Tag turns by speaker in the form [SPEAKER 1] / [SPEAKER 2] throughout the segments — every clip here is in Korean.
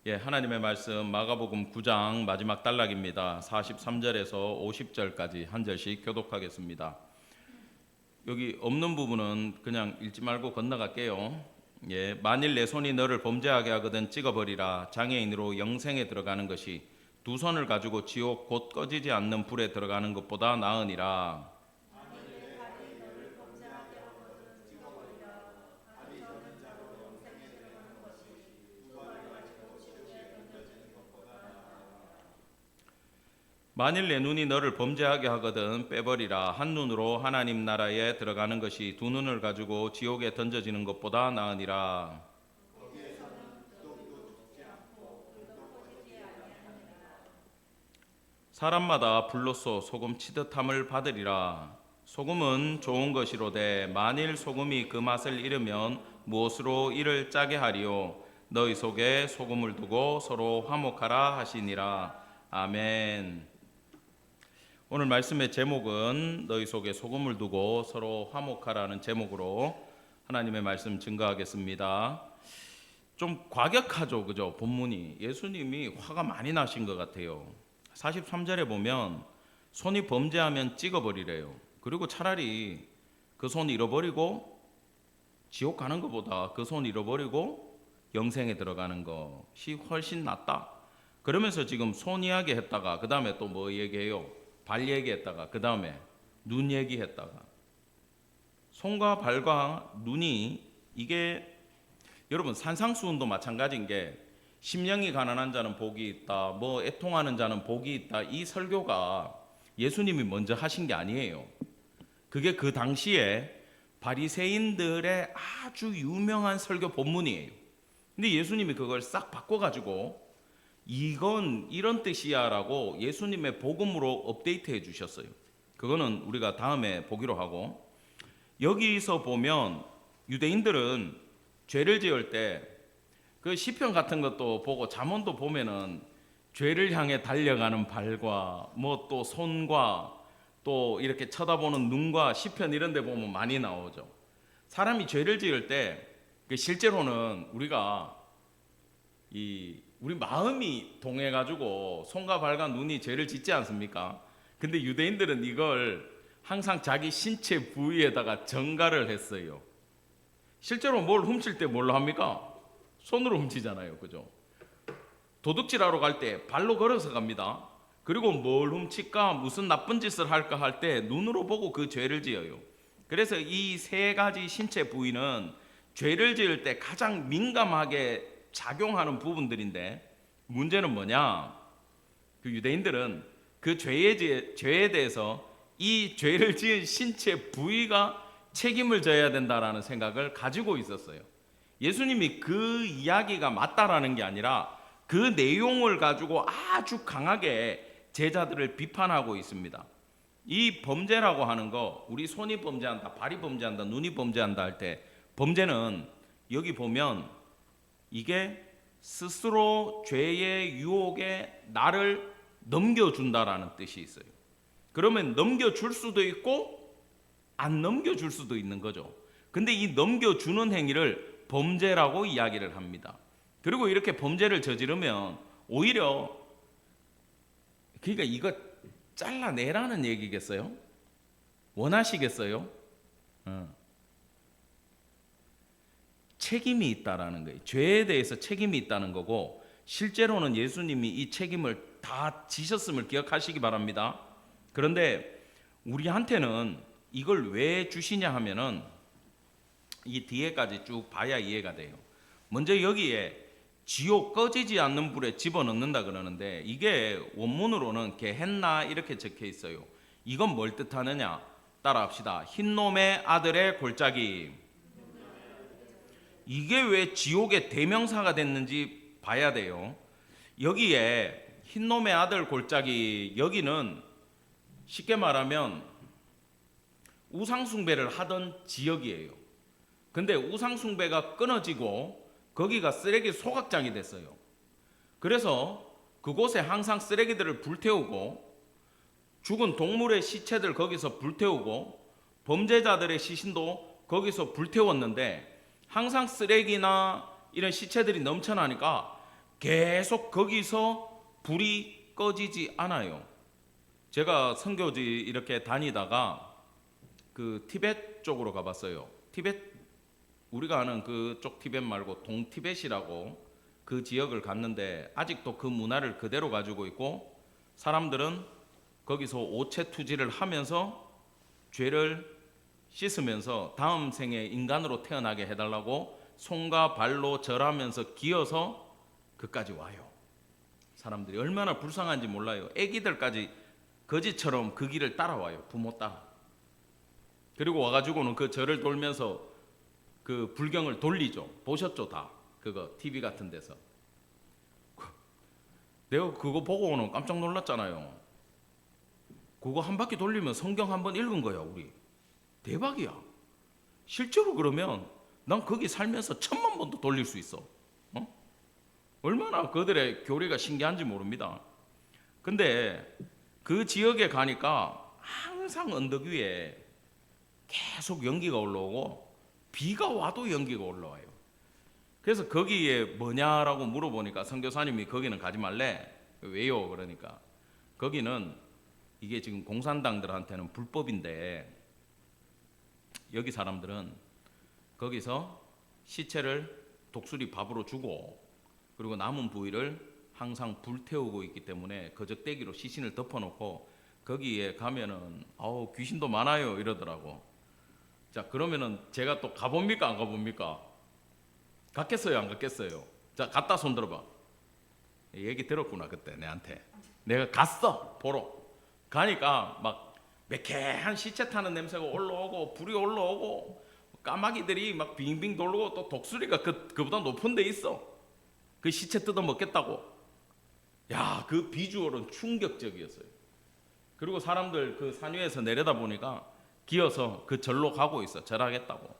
[SPEAKER 1] 하나님의 말씀 마가복음 9장 마지막 단락입니다. 43절에서 50절까지 한 절씩 교독하겠습니다. 여기 없는 부분은 그냥 읽지 말고 건너갈게요. 만일 내 손이 너를 범죄하게 하거든 찍어버리라. 장애인으로 영생에 들어가는 것이 두 손을 가지고 지옥 곧 꺼지지 않는 불에 들어가는 것보다 나으니라. 만일 내 눈이 너를 범죄하게 하거든 빼버리라. 한 눈으로 하나님 나라에 들어가는 것이 두 눈을 가지고 지옥에 던져지는 것보다 나으니라. 사람마다 불로써 소금 치듯함을 받으리라. 소금은 좋은 것이로되 만일 소금이 그 맛을 잃으면 무엇으로 이를 짜게 하리요. 너희 속에 소금을 두고 서로 화목하라 하시니라. 아멘. 오늘 말씀의 제목은 너희 속에 소금을 두고 서로 화목하라는 제목으로 하나님의 말씀 증거하겠습니다. 좀 과격하죠, 그죠? 본문이 예수님이 화가 많이 나신 것 같아요. 43절에 보면 손이 범죄하면 찍어버리래요. 그리고 차라리 그 손 잃어버리고 지옥 가는 것보다 그 손 잃어버리고 영생에 들어가는 것이 훨씬 낫다. 그러면서 지금 손 이야기 했다가 그 다음에 또 뭐 얘기해요? 발 얘기했다가 그 다음에 눈 얘기했다가 손과 발과 눈이 이게 여러분 산상수훈도 마찬가지인 게 심령이 가난한 자는 복이 있다, 뭐 애통하는 자는 복이 있다, 이 설교가 예수님이 먼저 하신 게 아니에요. 그게 그 당시에 바리새인들의 아주 유명한 설교 본문이에요. 근데 예수님이 그걸 싹 바꿔가지고 이건 이런 뜻이야 라고 예수님의 복음으로 업데이트해 주셨어요. 그거는 우리가 다음에 보기로 하고, 여기서 보면 유대인들은 죄를 지을 때 그 시편 같은 것도 보고 잠언도 보면은 죄를 향해 달려가는 발과 뭐 또 손과 또 이렇게 쳐다보는 눈과 시편 이런 데 보면 많이 나오죠. 사람이 죄를 지을 때 실제로는 우리가 우리 마음이 동해가지고 손과 발과 눈이 죄를 짓지 않습니까? 근데 유대인들은 이걸 항상 자기 신체 부위에다가 전가를 했어요. 실제로 뭘 훔칠 때 뭘로 합니까? 손으로 훔치잖아요, 그죠? 도둑질하러 갈 때 발로 걸어서 갑니다. 그리고 뭘 훔칠까, 무슨 나쁜 짓을 할까 할 때 눈으로 보고 그 죄를 지어요. 그래서 이 세 가지 신체 부위는 죄를 지을 때 가장 민감하게 작용하는 부분들인데, 문제는 뭐냐? 그 유대인들은 그 죄에 대해서 이 죄를 지은 신체 부위가 책임을 져야 된다라는 생각을 가지고 있었어요. 예수님이 그 이야기가 맞다라는 게 아니라 그 내용을 가지고 아주 강하게 제자들을 비판하고 있습니다. 이 범죄라고 하는 거, 우리 손이 범죄한다, 발이 범죄한다, 눈이 범죄한다 할 때 범죄는 여기 보면 이게 스스로 죄의 유혹에 나를 넘겨준다라는 뜻이 있어요. 그러면 넘겨줄 수도 있고 안 넘겨줄 수도 있는 거죠. 근데 이 넘겨주는 행위를 범죄라고 이야기를 합니다. 그리고 이렇게 범죄를 저지르면 오히려, 그러니까 이거 잘라내라는 얘기겠어요? 원하시겠어요? 책임이 있다라는 거예요. 죄에 대해서 책임이 있다는 거고, 실제로는 예수님이 이 책임을 다 지셨음을 기억하시기 바랍니다. 그런데 우리한테는 이걸 왜 주시냐 하면은 이 뒤에까지 쭉 봐야 이해가 돼요. 먼저 여기에 지옥 꺼지지 않는 불에 집어넣는다 그러는데, 이게 원문으로는 게헨나 이렇게 적혀 있어요. 이건 뭘 뜻하느냐? 따라합시다. 흰놈의 아들의 골짜기. 이게 왜 지옥의 대명사가 됐는지 봐야 돼요. 여기에 흰놈의 아들 골짜기, 여기는 쉽게 말하면 우상숭배를 하던 지역이에요. 근데 우상숭배가 끊어지고 거기가 쓰레기 소각장이 됐어요. 그래서 그곳에 항상 쓰레기들을 불태우고 죽은 동물의 시체들 거기서 불태우고 범죄자들의 시신도 거기서 불태웠는데, 항상 쓰레기나 이런 시체들이 넘쳐나니까 계속 거기서 불이 꺼지지 않아요. 제가 선교지 이렇게 다니다가 그 티벳 쪽으로 가봤어요. 티벳, 우리가 아는 그쪽 티벳 말고 동티벳이라고 그 지역을 갔는데 아직도 그 문화를 그대로 가지고 있고, 사람들은 거기서 오체 투지를 하면서 죄를 씻으면서 다음 생에 인간으로 태어나게 해달라고 손과 발로 절하면서 기어서 그까지 와요. 사람들이 얼마나 불쌍한지 몰라요. 애기들까지 거지처럼 그 길을 따라와요. 부모 따라. 그리고 와가지고는 그 절을 돌면서 그 불경을 돌리죠. 보셨죠? 다 그거 TV 같은 데서. 내가 그거 보고는 깜짝 놀랐잖아요. 그거 한 바퀴 돌리면 성경 한 번 읽은 거야. 우리 대박이야. 실제로 그러면 난 거기 살면서 1000만 번도 돌릴 수 있어. 얼마나 그들의 교리가 신기한지 모릅니다. 근데 그 지역에 가니까 항상 언덕 위에 계속 연기가 올라오고 비가 와도 연기가 올라와요. 그래서 거기에 뭐냐라고 물어보니까 선교사님이 거기는 가지 말래. 왜요? 그러니까 거기는 이게 지금 공산당들한테는 불법인데 여기 사람들은 거기서 시체를 독수리 밥으로 주고 그리고 남은 부위를 항상 불태우고 있기 때문에 거적대기로 시신을 덮어놓고 거기에 가면은 귀신도 많아요 이러더라고. 자, 그러면은 제가 또 가봅니까 안 가봅니까? 갔겠어요 안 갔겠어요? 자, 갔다 손 들어봐. 얘기 들었구나 그때 내한테. 내가 갔어 보러. 가니까 막 매캐한 시체 타는 냄새가 올라오고 불이 올라오고 까마귀들이 막 빙빙 돌고 또 독수리가 그보다 높은 데 있어. 그 시체 뜯어 먹겠다고. 야, 그 비주얼은 충격적이었어요. 그리고 사람들 그 산 위에서 내려다 보니까 기어서 그 절로 가고 있어. 절하겠다고.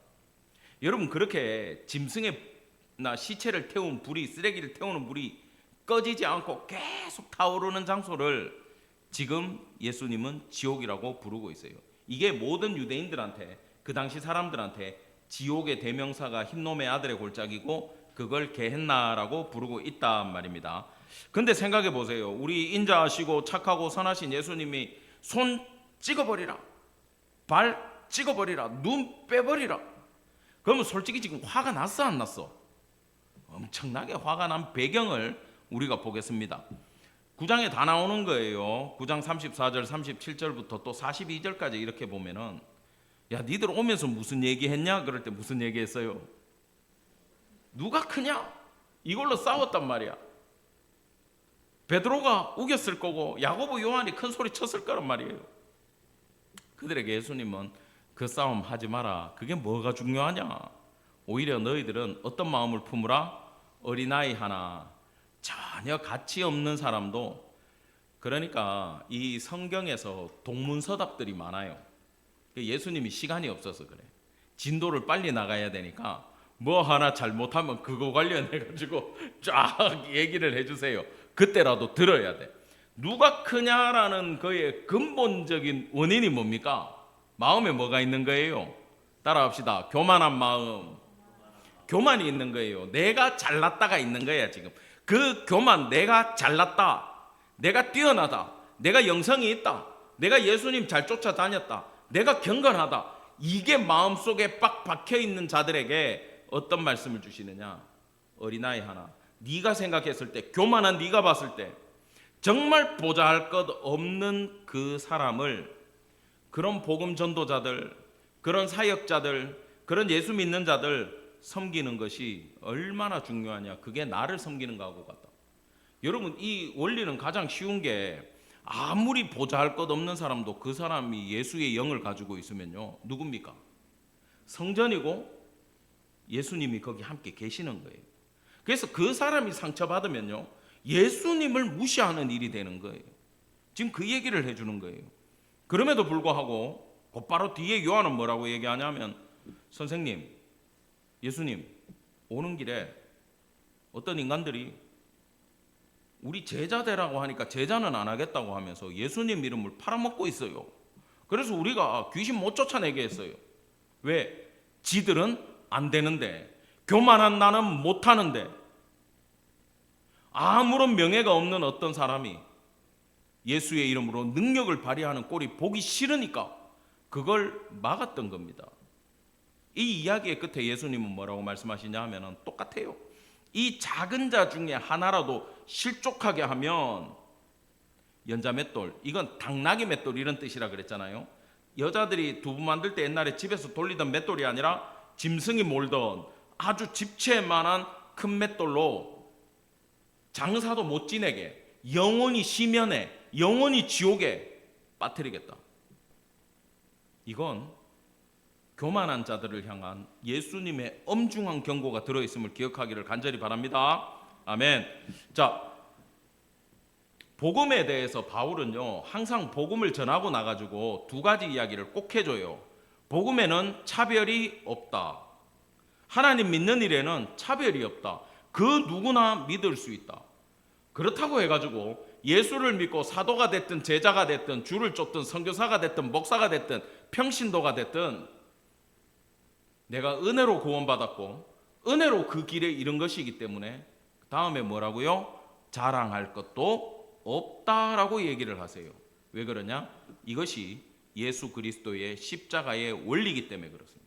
[SPEAKER 1] 여러분, 그렇게 짐승이나 시체를 태운 불이, 쓰레기를 태우는 불이 꺼지지 않고 계속 타오르는 장소를 지금 예수님은 지옥이라고 부르고 있어요. 이게 모든 유대인들한테, 그 당시 사람들한테 지옥의 대명사가 흰놈의 아들의 골짜기고 그걸 게헨나라고 부르고 있단 말입니다. 근데 생각해 보세요. 우리 인자하시고 착하고 선하신 예수님이 손 찍어버리라, 발 찍어버리라, 눈 빼버리라. 그러면 솔직히 지금 화가 났어 안 났어? 엄청나게 화가 난 배경을 우리가 보겠습니다. 9장에 다 나오는 거예요. 9장 34절 37절부터 또 42절까지 이렇게 보면은, 야, 니들 오면서 무슨 얘기했냐? 그럴 때 무슨 얘기했어요? 누가 크냐? 이걸로 싸웠단 말이야. 베드로가 우겼을 거고 야고보 요한이 큰 소리 쳤을 거란 말이에요. 그들에게 예수님은 그 싸움 하지 마라. 그게 뭐가 중요하냐? 오히려 너희들은 어떤 마음을 품으라? 어린아이 하나, 전혀 가치 없는 사람도, 그러니까 이 성경에서 동문서답들이 많아요. 예수님이 시간이 없어서 그래. 진도를 빨리 나가야 되니까 뭐 하나 잘못하면 그거 관련해가지고 쫙 얘기를 해주세요. 그때라도 들어야 돼. 누가 크냐라는 그의 근본적인 원인이 뭡니까? 마음에 뭐가 있는 거예요? 따라합시다. 교만한 마음. 교만이 있는 거예요. 내가 잘났다가 있는 거야 지금. 그 교만, 내가 잘났다, 내가 뛰어나다, 내가 영성이 있다, 내가 예수님 잘 쫓아다녔다, 내가 경건하다, 이게 마음속에 빡 박혀있는 자들에게 어떤 말씀을 주시느냐? 어린아이 하나, 네가 생각했을 때, 교만한 네가 봤을 때 정말 보잘것 없는 그 사람을, 그런 복음 전도자들, 그런 사역자들, 그런 예수 믿는 자들 섬기는 것이 얼마나 중요하냐. 그게 나를 섬기는 거하고 같다. 여러분, 이 원리는 가장 쉬운 게, 아무리 보잘것 없는 사람도 그 사람이 예수의 영을 가지고 있으면요, 누굽니까? 성전이고 예수님이 거기 함께 계시는 거예요. 그래서 그 사람이 상처받으면요, 예수님을 무시하는 일이 되는 거예요. 지금 그 얘기를 해주는 거예요. 그럼에도 불구하고 곧바로 뒤에 요한은 뭐라고 얘기하냐면, 선생님, 예수님 오는 길에 어떤 인간들이 우리 제자 되라고 하니까 제자는 안 하겠다고 하면서 예수님 이름을 팔아먹고 있어요. 그래서 우리가 귀신 못 쫓아내게 했어요. 왜? 지들은 안 되는데, 교만한 나는 못하는데. 아무런 명예가 없는 어떤 사람이 예수의 이름으로 능력을 발휘하는 꼴이 보기 싫으니까 그걸 막았던 겁니다. 이 이야기의 끝에 예수님은 뭐라고 말씀하시냐 하면 똑같아요. 이 작은 자 중에 하나라도 실족하게 하면 연자맷돌, 이건 당나귀 맷돌 이런 뜻이라 그랬잖아요. 여자들이 두부 만들 때 옛날에 집에서 돌리던 맷돌이 아니라 짐승이 몰던 아주 집채만한 큰 맷돌로 장사도 못 지내게, 영원히 심연에, 영원히 지옥에 빠뜨리겠다. 이건 교만한 자들을 향한 예수님의 엄중한 경고가 들어있음을 기억하기를 간절히 바랍니다. 아멘. 자, 복음에 대해서 바울은요, 항상 복음을 전하고 나가지고 두 가지 이야기를 꼭 해줘요. 복음에는 차별이 없다. 하나님 믿는 일에는 차별이 없다. 그 누구나 믿을 수 있다. 그렇다고 해가지고 예수를 믿고 사도가 됐든 제자가 됐든 주를 쫓든 선교사가 됐든 목사가 됐든 평신도가 됐든 내가 은혜로 구원받았고 은혜로 그 길에 이른 것이기 때문에 다음에 뭐라고요? 자랑할 것도 없다라고 얘기를 하세요. 왜 그러냐? 이것이 예수 그리스도의 십자가의 원리이기 때문에 그렇습니다.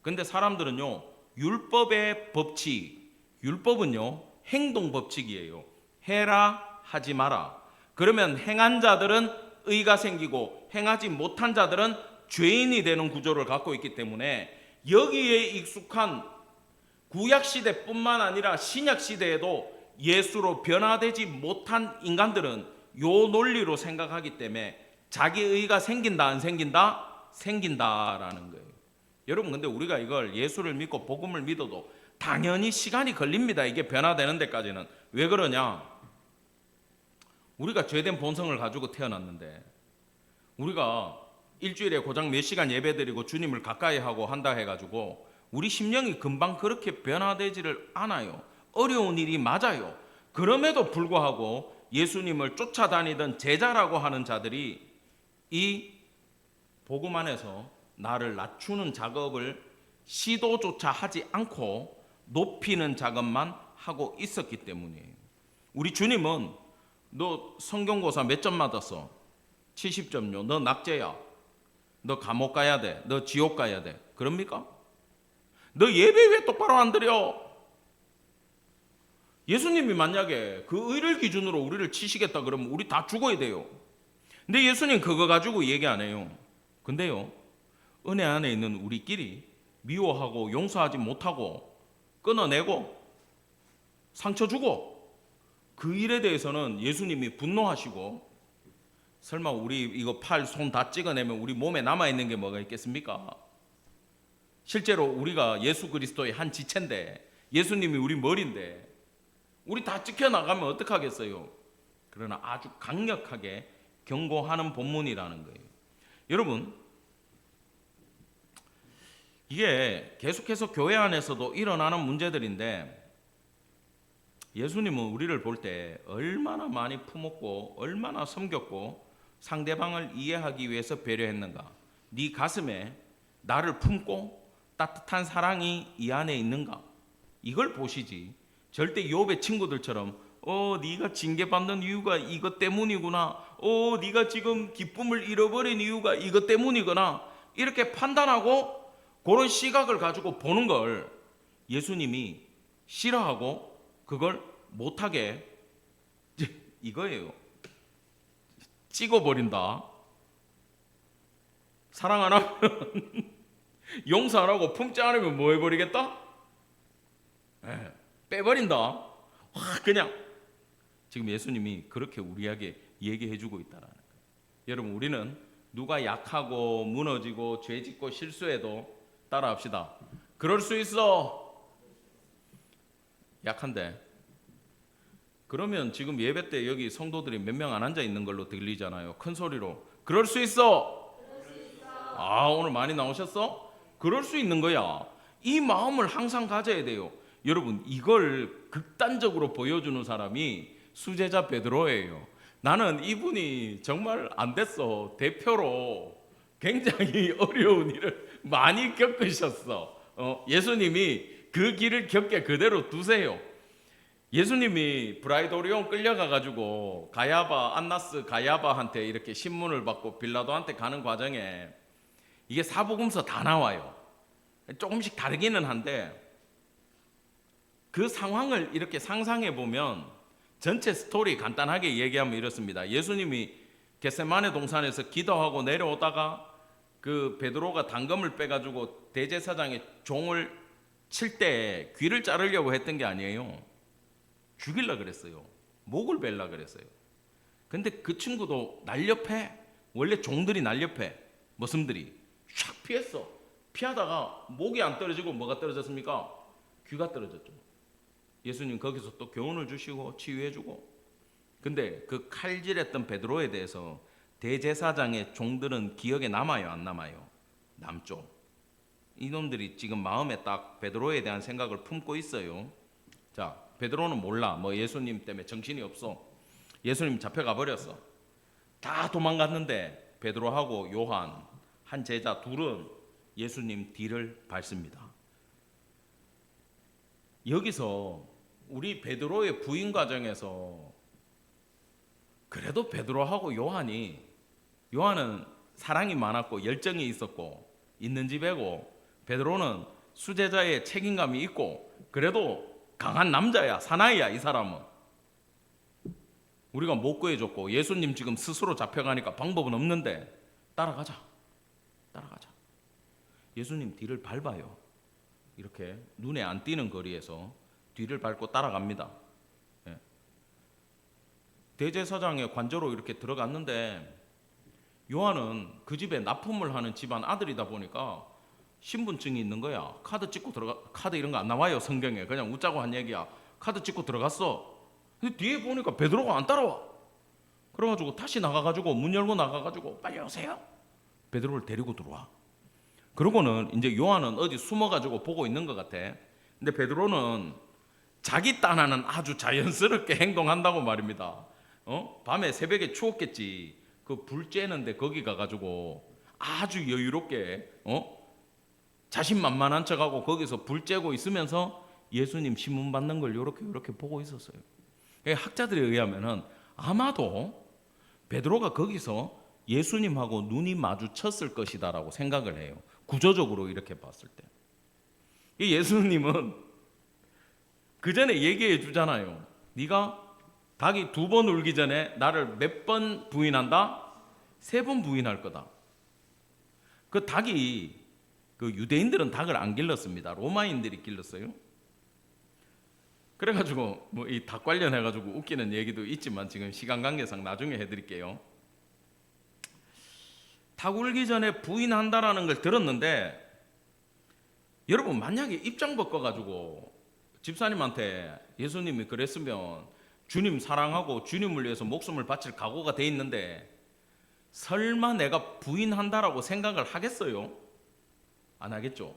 [SPEAKER 1] 근데 사람들은요, 율법의 법칙, 율법은요 행동 법칙이에요. 해라 하지 마라. 그러면 행한 자들은 의가 생기고 행하지 못한 자들은 죄인이 되는 구조를 갖고 있기 때문에 여기에 익숙한 구약시대뿐만 아니라 신약시대에도 예수로 변화되지 못한 인간들은 요 논리로 생각하기 때문에 자기 의가 생긴다 안 생긴다? 생긴다라는 거예요. 여러분, 근데 우리가 이걸 예수를 믿고 복음을 믿어도 당연히 시간이 걸립니다. 이게 변화되는 데까지는. 왜 그러냐? 우리가 죄된 본성을 가지고 태어났는데 우리가 일주일에 고작 몇 시간 예배드리고 주님을 가까이 하고 한다 해가지고 우리 심령이 금방 그렇게 변화되지를 않아요. 어려운 일이 맞아요. 그럼에도 불구하고 예수님을 쫓아다니던 제자라고 하는 자들이 이 복음 안에서 나를 낮추는 작업을 시도조차 하지 않고 높이는 작업만 하고 있었기 때문이에요. 우리 주님은 너 성경고사 몇 점 맞았어? 70점요. 너 낙제야. 너 감옥 가야 돼. 너 지옥 가야 돼. 그럽니까? 너 예배 왜 똑바로 안 드려? 예수님이 만약에 그 의를 기준으로 우리를 치시겠다 그러면 우리 다 죽어야 돼요. 근데 예수님 그거 가지고 얘기 안 해요. 근데요, 은혜 안에 있는 우리끼리 미워하고 용서하지 못하고 끊어내고 상처 주고 그 일에 대해서는 예수님이 분노하시고 설마 우리 이거 팔, 손 다 찍어내면 우리 몸에 남아있는 게 뭐가 있겠습니까? 실제로 우리가 예수 그리스도의 한 지체인데 예수님이 우리 머리인데 우리 다 찍혀나가면 어떡하겠어요? 그러나 아주 강력하게 경고하는 본문이라는 거예요. 여러분, 이게 계속해서 교회 안에서도 일어나는 문제들인데 예수님은 우리를 볼 때 얼마나 많이 품었고 얼마나 섬겼고 상대방을 이해하기 위해서 배려했는가? 네 가슴에 나를 품고 따뜻한 사랑이 이 안에 있는가? 이걸 보시지. 절대 욥의 친구들처럼 네가 징계받는 이유가 이것 때문이구나. 네가 지금 기쁨을 잃어버린 이유가 이것 때문이구나. 이렇게 판단하고 그런 시각을 가지고 보는 걸 예수님이 싫어하고 그걸 못하게 이거예요. 찍어버린다. 사랑 안 하면 용서 안 하고 품지 않으면 뭐 해버리겠다? 빼버린다. 그냥 지금 예수님이 그렇게 우리에게 얘기해주고 있다라는 거예요. 여러분, 우리는 누가 약하고 무너지고 죄짓고 실수해도 따라합시다. 그럴 수 있어. 약한데. 그러면 지금 예배 때 여기 성도들이 몇 명 안 앉아 있는 걸로 들리잖아요. 큰 소리로. 그럴 수 있어. 오늘 많이 나오셨어? 그럴 수 있는 거야. 이 마음을 항상 가져야 돼요. 여러분, 이걸 극단적으로 보여주는 사람이 수제자 베드로예요. 나는 이분이 정말 안 됐어. 대표로 굉장히 어려운 일을 많이 겪으셨어. 예수님이 그 길을 겪게 그대로 두세요. 예수님이 브라이도리온 끌려가가지고 가야바, 안나스 가야바한테 이렇게 신문을 받고 빌라도한테 가는 과정에 이게 사복음서 다 나와요. 조금씩 다르기는 한데 그 상황을 이렇게 상상해 보면 전체 스토리 간단하게 얘기하면 이렇습니다. 예수님이 겟세마네 동산에서 기도하고 내려오다가 그 베드로가 단검을 빼가지고 대제사장의 종을 칠 때 귀를 자르려고 했던 게 아니에요. 죽일라 그랬어요. 목을 벨라 그랬어요. 근데 그 친구도 날렵해. 원래 종들이 날렵해. 머슴들이 샥 피했어. 피하다가 목이 안 떨어지고 뭐가 떨어졌습니까? 귀가 떨어졌죠. 예수님 거기서 또 교훈을 주시고 치유해주고. 근데 그 칼질했던 베드로에 대해서 대제사장의 종들은 기억에 남아요, 안 남아요? 남죠. 이놈들이 지금 마음에 딱 베드로에 대한 생각을 품고 있어요. 자, 베드로는 몰라. 뭐 예수님 때문에 정신이 없어. 예수님 잡혀가 버렸어. 다 도망갔는데 베드로하고 요한 한 제자 둘은 예수님 뒤를 밟습니다. 여기서 우리 베드로의 부인 과정에서 그래도 베드로하고 요한은 사랑이 많았고 열정이 있었고 있는 집애고 베드로는 수제자의 책임감이 있고 그래도 강한 남자야, 사나이야. 이 사람은 우리가 못 구해줬고 예수님 지금 스스로 잡혀가니까 방법은 없는데 따라가자. 예수님 뒤를 밟아요. 이렇게 눈에 안 띄는 거리에서 뒤를 밟고 따라갑니다. 예. 대제사장의 관저로 이렇게 들어갔는데 요한은 그 집에 납품을 하는 집안 아들이다 보니까 신분증이 있는 거야. 카드 찍고 들어가. 카드 이런 거 안 나와요, 성경에. 그냥 웃자고 한 얘기야. 카드 찍고 들어갔어. 근데 뒤에 보니까 베드로가 안 따라와. 그래가지고 다시 나가가지고 문 열고 나가가지고 빨리 오세요. 베드로를 데리고 들어와. 그러고는 이제 요한은 어디 숨어가지고 보고 있는 것 같아. 근데 베드로는 자기 딴에는 아주 자연스럽게 행동한다고 말입니다. 밤에 새벽에 추웠겠지. 그 불 쬐는데 거기 가가지고 아주 여유롭게 자신만만한 척하고 거기서 불 쬐고 있으면서 예수님 신문 받는 걸 이렇게 보고 있었어요. 학자들에 의하면은 아마도 베드로가 거기서 예수님하고 눈이 마주쳤을 것이다라고 생각을 해요. 구조적으로 이렇게 봤을 때. 이 예수님은 그 전에 얘기해 주잖아요. 네가 닭이 2번 울기 전에 나를 몇 번 부인한다? 3번 부인할 거다. 그 닭이 그 유대인들은 닭을 안 길렀습니다. 로마인들이 길렀어요. 그래가지고 뭐 이 닭 관련해가지고 웃기는 얘기도 있지만 지금 시간 관계상 나중에 해드릴게요. 닭 울기 전에 부인한다라는 걸 들었는데 여러분 만약에 입장 바꿔가지고 집사님한테 예수님이 그랬으면 주님 사랑하고 주님을 위해서 목숨을 바칠 각오가 돼 있는데 설마 내가 부인한다라고 생각을 하겠어요? 안 하겠죠?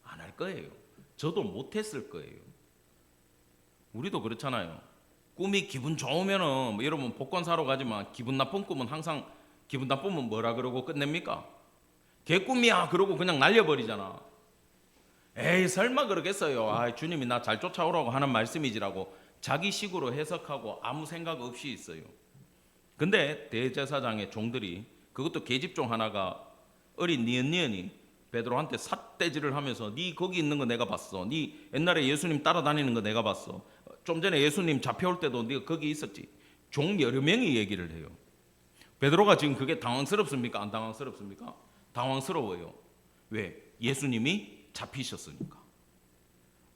[SPEAKER 1] 안 할 거예요. 저도 못했을 거예요. 우리도 그렇잖아요. 꿈이 기분 좋으면은 뭐 여러분 복권 사러 가지만 기분 나쁜 꿈은 항상 기분 나쁘면 뭐라 그러고 끝냅니까? 개꿈이야 그러고 그냥 날려버리잖아. 에이 설마 그러겠어요. 아, 주님이 나 잘 쫓아오라고 하는 말씀이지라고 자기식으로 해석하고 아무 생각 없이 있어요. 근데 대제사장의 종들이 그것도 계집종 하나가 어린 니은니은이 베드로한테 삿대질을 하면서 네 거기 있는 거 내가 봤어. 네 옛날에 예수님 따라다니는 거 내가 봤어. 좀 전에 예수님 잡혀올 때도 네가 거기 있었지. 종 여러 명이 얘기를 해요. 베드로가 지금 그게 당황스럽습니까? 안 당황스럽습니까? 당황스러워요. 왜? 예수님이 잡히셨으니까.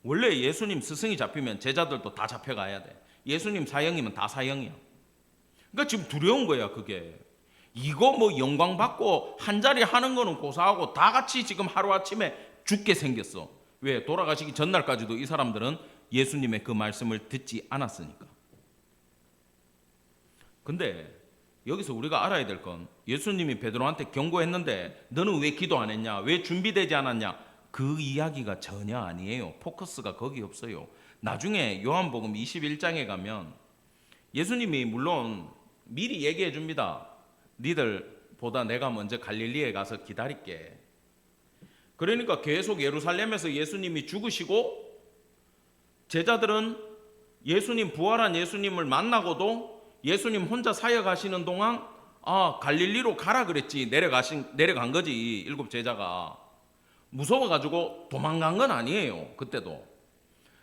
[SPEAKER 1] 원래 예수님 스승이 잡히면 제자들도 다 잡혀가야 돼. 예수님 사형이면 다 사형이야. 그러니까 지금 두려운 거야 그게. 이거 뭐 영광 받고 한 자리 하는 거는 고사하고 다 같이 지금 하루아침에 죽게 생겼어. 왜? 돌아가시기 전날까지도 이 사람들은 예수님의 그 말씀을 듣지 않았으니까. 근데 여기서 우리가 알아야 될 건 예수님이 베드로한테 경고했는데 너는 왜 기도 안 했냐? 왜 준비되지 않았냐? 그 이야기가 전혀 아니에요. 포커스가 거기 없어요. 나중에 요한복음 21장에 가면 예수님이 물론 미리 얘기해 줍니다. 니들보다 내가 먼저 갈릴리에 가서 기다릴게. 그러니까 계속 예루살렘에서 예수님이 죽으시고 제자들은 예수님, 부활한 예수님을 만나고도 예수님 혼자 사역하시는 동안 갈릴리로 가라 그랬지. 내려간 거지. 7 제자가 무서워가지고 도망간 건 아니에요. 그때도.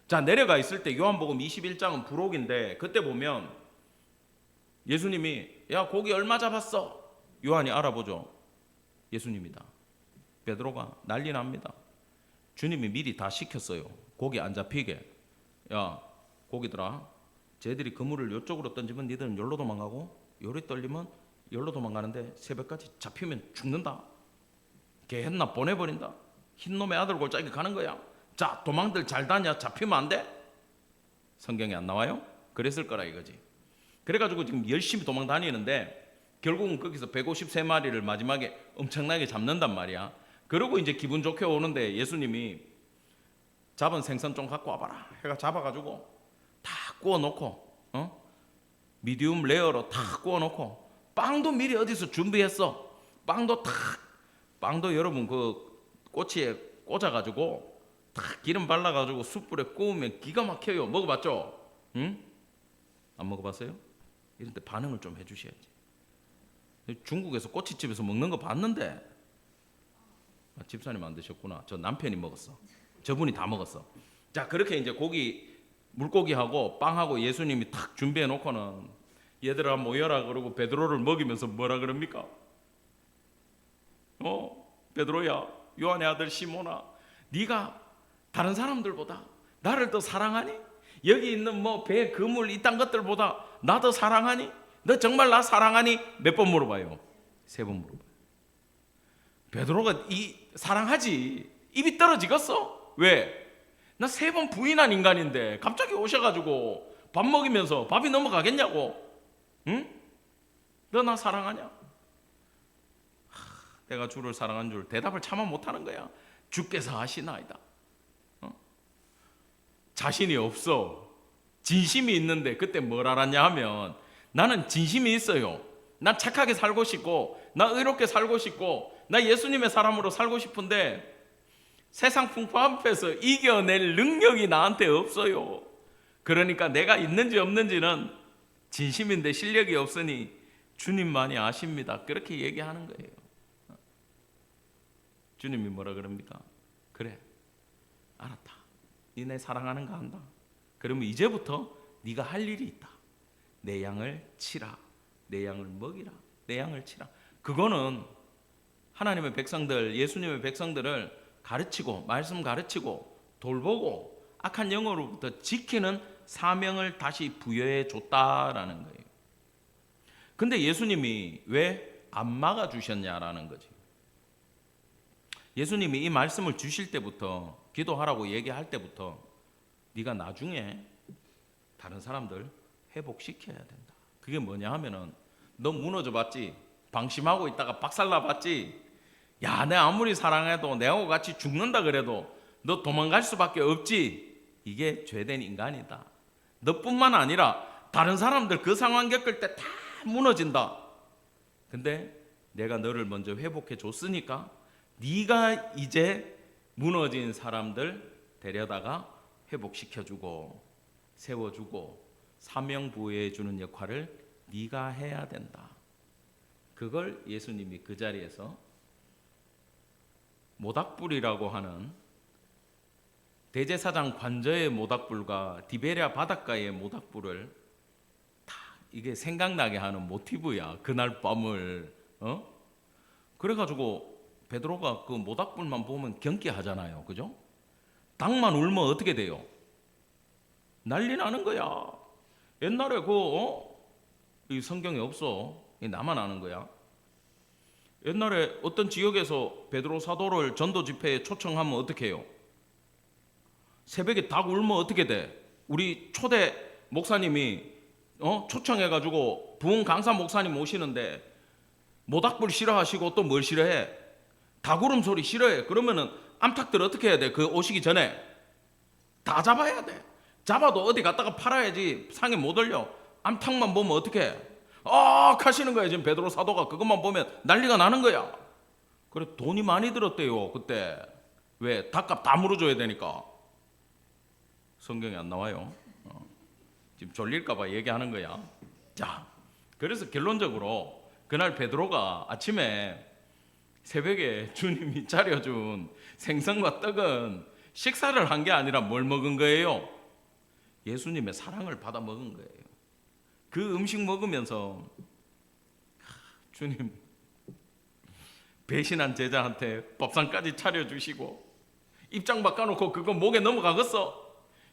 [SPEAKER 1] 자, 내려가 있을 때 요한복음 21장은 부록인데, 그때 보면 예수님이 야, 고기 얼마 잡았어? 요한이 알아보죠. 예수님이다. 베드로가 난리 납니다. 주님이 미리 다 시켰어요. 고기 안 잡히게. 야, 고기들아, 쟤들이 그물을 이쪽으로 던지면 니들은 여기로 도망가고, 요리 떨리면 여기로 도망가는데 새벽까지 잡히면 죽는다. 걔 했나 보내버린다. 흰놈의 아들 골짜기 가는 거야. 자, 도망들 잘 다녀. 잡히면 안 돼. 성경에 안 나와요? 그랬을 거라 이거지. 그래가지고 지금 열심히 도망 다니는데 결국은 거기서 153마리를 마지막에 엄청나게 잡는단 말이야. 그러고 이제 기분 좋게 오는데 예수님이 잡은 생선 좀 갖고 와봐라 해가 잡아가지고 다 구워놓고, 미디움 레어로 다 구워놓고, 빵도 미리 어디서 준비했어. 빵도 여러분 그 꼬치에 꽂아가지고 탁 기름 발라가지고 숯불에 구우면 기가 막혀요. 먹어봤죠? 응? 안 먹어봤어요? 이런 데 반응을 좀 해주셔야지. 중국에서 꼬치집에서 먹는 거 봤는데, 집사님 안 드셨구나. 저 남편이 먹었어. 저분이 다 먹었어. 자, 그렇게 이제 물고기하고 빵하고 예수님이 탁 준비해 놓고는 얘들아 모여라 그러고 베드로를 먹이면서 뭐라 그럽니까? 베드로야, 요한의 아들 시몬아, 네가 다른 사람들보다 나를 더 사랑하니? 여기 있는 뭐 배, 그물 이딴 것들보다 나 더 사랑하니? 너 정말 나 사랑하니? 몇 번 물어봐요? 3번 물어봐요. 베드로가 사랑하지. 입이 떨어지겠어? 왜? 나 3번 부인한 인간인데 갑자기 오셔가지고 밥 먹이면서 밥이 넘어가겠냐고? 응? 너 나 사랑하냐? 내가 주를 사랑한 줄 대답을 차마 못하는 거야. 주께서 아시나이다. 자신이 없어. 진심이 있는데 그때 뭘 알았냐 하면, 나는 진심이 있어요. 난 착하게 살고 싶고, 나 의롭게 살고 싶고, 나 예수님의 사람으로 살고 싶은데 세상 풍파 앞에서 이겨낼 능력이 나한테 없어요. 그러니까 내가 있는지 없는지는 진심인데 실력이 없으니 주님만이 아십니다. 그렇게 얘기하는 거예요. 주님이 뭐라 그럽니까? 그래, 알았다. 니네 사랑하는 거 안다. 그러면 이제부터 네가 할 일이 있다. 내 양을 치라. 내 양을 먹이라. 내 양을 치라. 그거는 하나님의 백성들, 예수님의 백성들을 가르치고, 말씀 가르치고, 돌보고, 악한 영으로부터 지키는 사명을 다시 부여해 줬다라는 거예요. 근데 예수님이 왜 안 막아 주셨냐라는 거지. 예수님이 이 말씀을 주실 때부터, 기도하라고 얘기할 때부터 네가 나중에 다른 사람들 회복시켜야 된다. 그게 뭐냐 하면은, 너 무너져 봤지? 방심하고 있다가 박살나 봤지? 야, 내 아무리 사랑해도 내하고 같이 죽는다 그래도 너 도망갈 수밖에 없지? 이게 죄된 인간이다. 너뿐만 아니라 다른 사람들 그 상황 겪을 때 다 무너진다. 근데 내가 너를 먼저 회복해 줬으니까 네가 이제 무너진 사람들 데려다가 회복시켜주고 세워주고 사명 부여해주는 역할을 네가 해야 된다. 그걸 예수님이 그 자리에서 모닥불이라고 하는, 대제사장 관저의 모닥불과 디베랴 바닷가의 모닥불을 다 이게 생각나게 하는 모티브야. 그날 밤을. 그래가지고 베드로가 그 모닥불만 보면 경계하잖아요. 그죠? 닭만 울면 어떻게 돼요? 난리 나는 거야. 옛날에 이 성경에 없어. 나만 아는 거야. 옛날에 어떤 지역에서 베드로 사도를 전도 집회에 초청하면 어떻게 해요? 새벽에 닭 울면 어떻게 돼? 우리 초대 목사님이 초청해가지고 부흥 강사 목사님 오시는데 모닥불 싫어하시고 또 뭘 싫어해? 닭 울음소리 싫어해. 그러면은 암탉들 어떻게 해야 돼? 그 오시기 전에 다 잡아야 돼. 잡아도 어디 갔다가 팔아야지 상에 못 올려. 암탉만 보면 어떻게 해? 하시는 거야. 지금 베드로 사도가 그것만 보면 난리가 나는 거야. 그래, 돈이 많이 들었대요 그때. 왜? 닭값 다 물어줘야 되니까. 성경에 안 나와요. 지금 졸릴까봐 얘기하는 거야. 자, 그래서 결론적으로 그날 베드로가 아침에 새벽에 주님이 차려준 생선과 떡은 식사를 한 게 아니라 뭘 먹은 거예요? 예수님의 사랑을 받아 먹은 거예요. 그 음식 먹으면서 주님 배신한 제자한테 밥상까지 차려주시고 입장 바꿔놓고 그거 목에 넘어가겠어?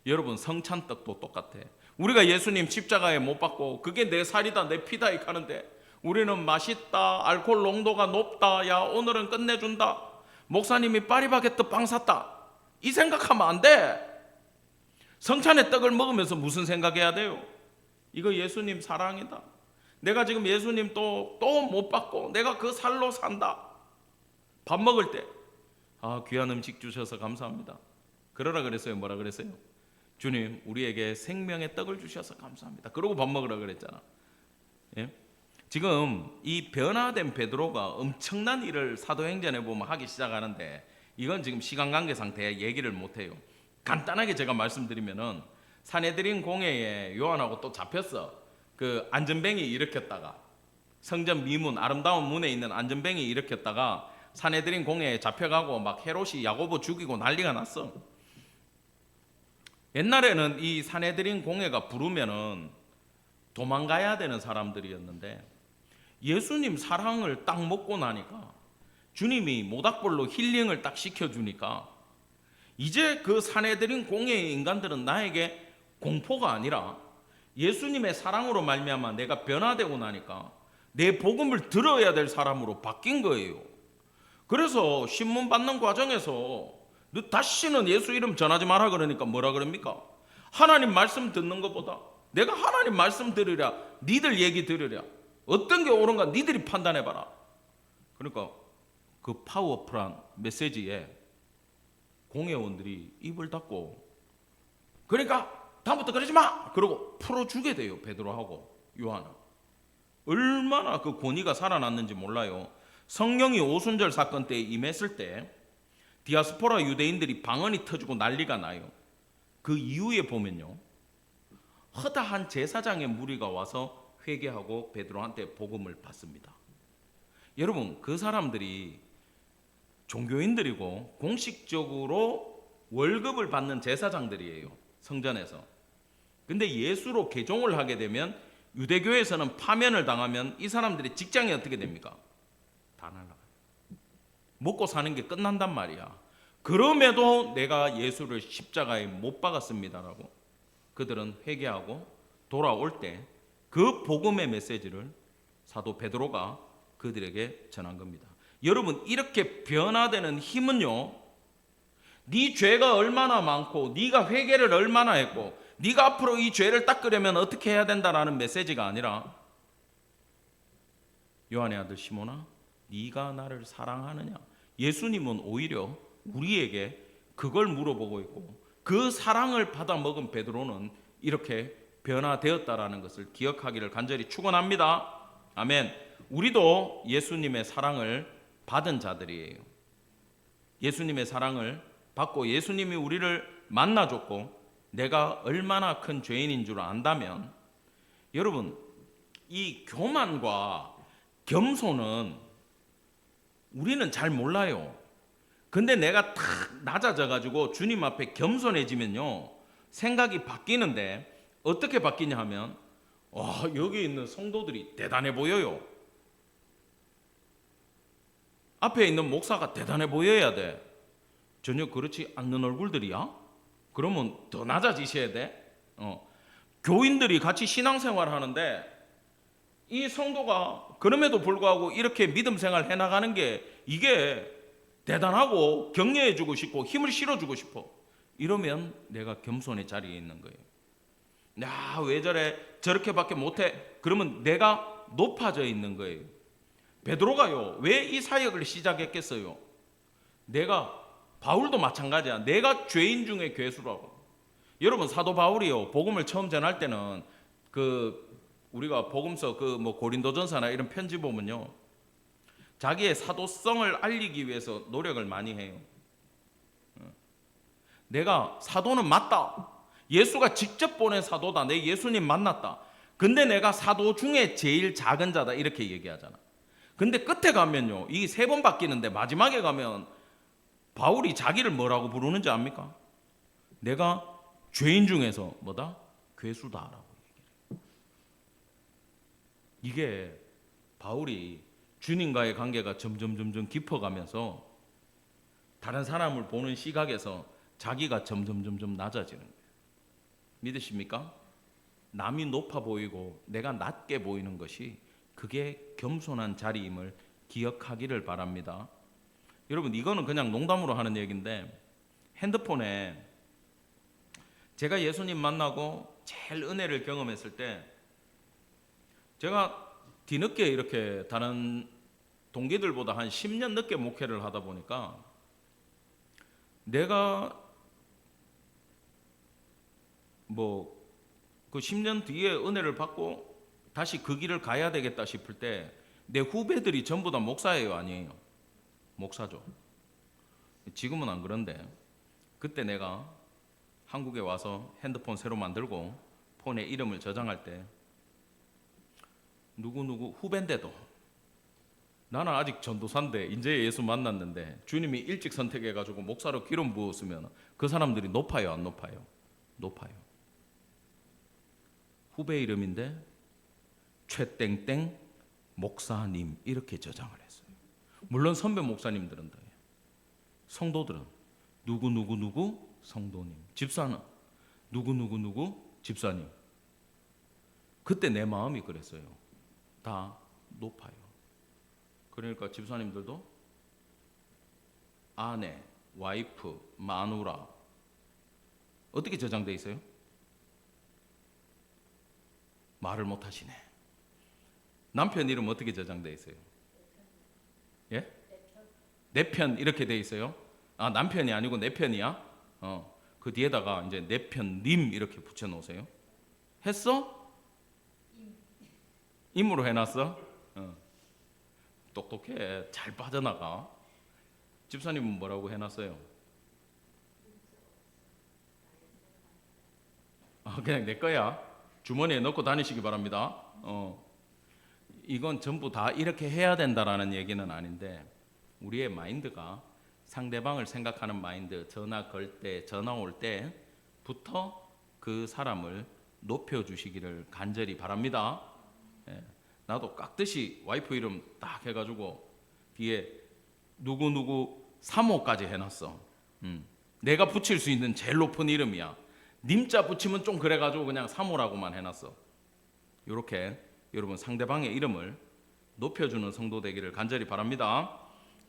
[SPEAKER 1] 여러분, 성찬떡도 똑같아. 우리가 예수님 십자가에 못 박고 그게 내 살이다 내 피다 이렇게 하는데 우리는 맛있다, 알코올 농도가 높다, 야 오늘은 끝내준다, 목사님이 파리바게뜨 빵 샀다, 이 생각하면 안 돼. 성찬의 떡을 먹으면서 무슨 생각해야 돼요? 이거 예수님 사랑이다. 내가 지금 예수님 또 못 받고 내가 그 살로 산다. 밥 먹을 때 귀한 음식 주셔서 감사합니다. 그러라 그랬어요? 뭐라 그랬어요? 주님, 우리에게 생명의 떡을 주셔서 감사합니다. 그러고 밥 먹으라 그랬잖아. 예? 지금 이 변화된 베드로가 엄청난 일을 사도행전에 보면 하기 시작하는데 이건 지금 시간 관계 상태에 얘기를 못해요. 간단하게 제가 말씀드리면은 산헤드린 공회에 요한하고 또 잡혔어. 그 안전뱅이 일으켰다가 성전 미문 아름다운 문에 있는 안전뱅이 일으켰다가 산헤드린 공회에 잡혀가고 막 헤롯이 야고보 죽이고 난리가 났어. 옛날에는 이 산헤드린 공회가 부르면은 도망가야 되는 사람들이었는데 예수님 사랑을 딱 먹고 나니까 주님이 모닥불로 힐링을 딱 시켜주니까 이제 그 산헤드린 공회의 인간들은 나에게 공포가 아니라 예수님의 사랑으로 말미암아 내가 변화되고 나니까 내 복음을 들어야 될 사람으로 바뀐 거예요. 그래서 신문 받는 과정에서 너 다시는 예수 이름 전하지 마라 그러니까 뭐라 그럽니까? 하나님 말씀 듣는 것보다 내가 하나님 말씀 들으랴, 니들 얘기 들으랴, 어떤 게 옳은가 니들이 판단해봐라. 그러니까 그 파워풀한 메시지에 공회원들이 입을 닫고 그러니까 다음부터 그러지 마! 그러고 풀어주게 돼요. 베드로하고 요한은. 얼마나 그 권위가 살아났는지 몰라요. 성령이 오순절 사건 때에 임했을 때 디아스포라 유대인들이 방언이 터지고 난리가 나요. 그 이후에 보면요, 허다한 제사장의 무리가 와서 회개하고 베드로한테 복음을 받습니다. 여러분, 그 사람들이 종교인들이고 공식적으로 월급을 받는 제사장들이에요. 성전에서. 근데 예수로 개종을 하게 되면 유대교에서는 파면을 당하면 이 사람들의 직장이 어떻게 됩니까? 다 날아가요. 먹고 사는 게 끝난단 말이야. 그럼에도 내가 예수를 십자가에 못 박았습니다라고 그들은 회개하고 돌아올 때 그 복음의 메시지를 사도 베드로가 그들에게 전한 겁니다. 여러분, 이렇게 변화되는 힘은요, 네 죄가 얼마나 많고 네가 회개를 얼마나 했고 네가 앞으로 이 죄를 닦으려면 어떻게 해야 된다라는 메시지가 아니라 요한의 아들 시몬아, 네가 나를 사랑하느냐? 예수님은 오히려 우리에게 그걸 물어보고 있고 그 사랑을 받아 먹은 베드로는 이렇게 변화되었다라는 것을 기억하기를 간절히 축원합니다. 아멘. 우리도 예수님의 사랑을 받은 자들이에요. 예수님의 사랑을 받고 예수님이 우리를 만나줬고 내가 얼마나 큰 죄인인 줄 안다면 여러분, 이 교만과 겸손은 우리는 잘 몰라요. 근데 내가 탁 낮아져 가지고 주님 앞에 겸손해지면요 생각이 바뀌는데 어떻게 바뀌냐 하면 여기 있는 성도들이 대단해 보여요. 앞에 있는 목사가 대단해 보여야 돼. 전혀 그렇지 않는 얼굴들이야? 그러면 더 낮아지셔야 돼. 교인들이 같이 신앙생활 하는데 이 성도가 그럼에도 불구하고 이렇게 믿음 생활 해나가는 게 이게 대단하고 격려해주고 싶고 힘을 실어주고 싶어. 이러면 내가 겸손의 자리에 있는 거예요. 야, 왜 저렇게밖에 못해? 그러면 내가 높아져 있는 거예요. 베드로가요, 왜 이 사역을 시작했겠어요? 바울도 마찬가지야. 내가 죄인 중에 괴수라고. 여러분, 사도 바울이요, 복음을 처음 전할 때는 우리가 복음서 고린도전서나 이런 편지 보면요, 자기의 사도성을 알리기 위해서 노력을 많이 해요. 내가 사도는 맞다. 예수가 직접 보낸 사도다. 내 예수님 만났다. 근데 내가 사도 중에 제일 작은 자다. 이렇게 얘기하잖아. 근데 끝에 가면요, 이 3번 바뀌는데 마지막에 가면 바울이 자기를 뭐라고 부르는지 압니까? 내가 죄인 중에서 뭐다? 괴수다라고 얘기해요. 이게 바울이 주님과의 관계가 점점 깊어가면서 다른 사람을 보는 시각에서 자기가 점점 낮아지는 거예요. 믿으십니까? 남이 높아 보이고 내가 낮게 보이는 것이 그게 겸손한 자리임을 기억하기를 바랍니다. 여러분, 이거는 그냥 농담으로 하는 얘기인데, 핸드폰에 제가 예수님 만나고 제일 은혜를 경험했을 때, 제가 뒤늦게 이렇게 다른 동기들보다 한 10년 늦게 목회를 하다 보니까 내가 그 10년 뒤에 은혜를 받고 다시 그 길을 가야 되겠다 싶을 때 내 후배들이 전부 다 목사예요, 아니에요? 목사죠. 지금은 안 그런데 그때 내가 한국에 와서 핸드폰 새로 만들고 폰에 이름을 저장할 때 누구누구 후배인데도, 나는 아직 전도사인데 이제 예수 만났는데 주님이 일찍 선택해가지고 목사로 기름 부었으면 그 사람들이 높아요, 안 높아요? 높아요. 후배 이름인데 최땡땡 목사님 이렇게 저장을 했어요. 물론 선배 목사님들은 다, 성도들은 누구 성도님, 집사는 누구 집사님. 그때 내 마음이 그랬어요. 다 높아요. 그러니까 집사님들도 아내, 와이프, 마누라 어떻게 저장돼 있어요? 말을 못 하시네. 남편 이름 어떻게 저장돼 있어요? 예? 내 편 이렇게 돼 있어요? 아, 남편이 아니고 내 편이야? 그 뒤에다가 이제 내 편님 이렇게 붙여 놓으세요. 했어? 임으로 해놨어? 똑똑해. 잘 빠져나가. 집사님은 뭐라고 해놨어요? 그냥 내 거야. 주머니에 넣고 다니시기 바랍니다. 이건 전부 다 이렇게 해야 된다라는 얘기는 아닌데, 우리의 마인드가 상대방을 생각하는 마인드, 전화 걸 때, 전화 올 때부터 그 사람을 높여주시기를 간절히 바랍니다. 예, 나도 깍듯이 와이프 이름 딱 해가지고 뒤에 누구 3호까지 해놨어. 내가 붙일 수 있는 제일 높은 이름이야. 님자 붙이면 좀 그래가지고 그냥 3호라고만 해놨어. 이렇게 여러분 상대방의 이름을 높여주는 성도 되기를 간절히 바랍니다.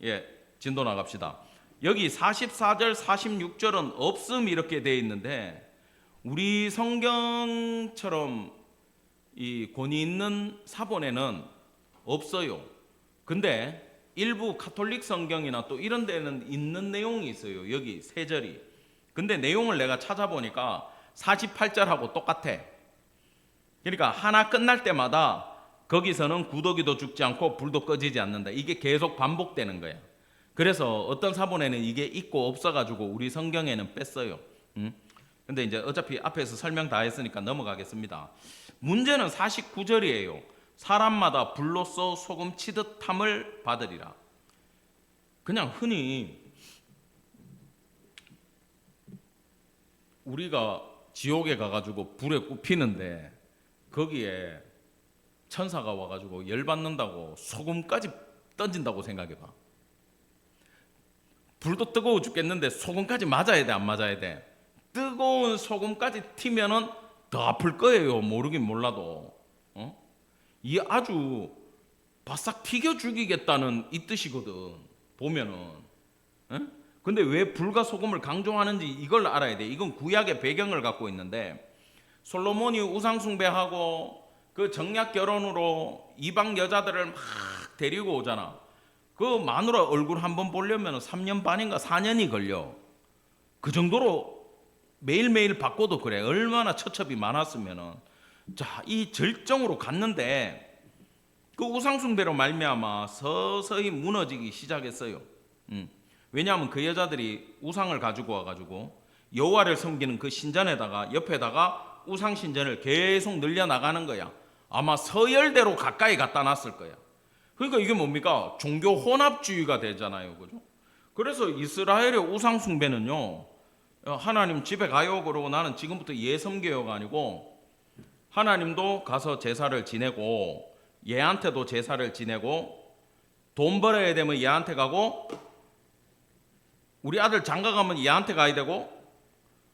[SPEAKER 1] 예, 진도 나갑시다. 여기 44절 46절은 없음 이렇게 되어 있는데, 우리 성경처럼 이 권위 있는 사본에는 없어요. 근데 일부 가톨릭 성경이나 또 이런 데는 있는 내용이 있어요. 여기 3절이. 근데 내용을 내가 찾아보니까 48절하고 똑같아. 그러니까 하나 끝날 때마다 거기서는 구더기도 죽지 않고 불도 꺼지지 않는다. 이게 계속 반복되는 거야. 그래서 어떤 사본에는 이게 있고 없어가지고 우리 성경에는 뺐어요. 근데 이제 어차피 앞에서 설명 다 했으니까 넘어가겠습니다. 문제는 49절이에요. 사람마다 불로써 소금 치듯 함을 받으리라. 그냥 흔히 우리가 지옥에 가가지고 불에 굽히는데 거기에 천사가 와가지고 열받는다고 소금까지 던진다고 생각해봐. 불도 뜨거워 죽겠는데 소금까지 맞아야 돼, 안 맞아야 돼? 뜨거운 소금까지 튀면은 더 아플 거예요. 모르긴 몰라도. 이 아주 바싹 튀겨 죽이겠다는 이 뜻이거든, 보면은. 근데 왜 불과 소금을 강조하는지 이걸 알아야 돼. 이건 구약의 배경을 갖고 있는데, 솔로몬이 우상숭배하고 그 정략 결혼으로 이방 여자들을 막 데리고 오잖아. 그 마누라 얼굴 한번 보려면 3년 반인가 4년이 걸려. 그 정도로 매일매일 바꿔도 그래. 얼마나 처첩이 많았으면은. 자, 이 절정으로 갔는데 그 우상숭배로 말미암아 서서히 무너지기 시작했어요. 왜냐하면 그 여자들이 우상을 가지고 와가지고 여호와를 섬기는 그 신전에다가 옆에다가 우상 신전을 계속 늘려나가는 거야. 아마 서열대로 가까이 갖다 놨을 거야. 그러니까 이게 뭡니까? 종교 혼합주의가 되잖아요, 그죠? 그래서 이스라엘의 우상 숭배는요, 하나님 집에 가요 그러고 나는 지금부터 얘 섬겨요가 아니고, 하나님도 가서 제사를 지내고 얘한테도 제사를 지내고, 돈 벌어야 되면 얘한테 가고, 우리 아들 장가 가면 얘한테 가야 되고,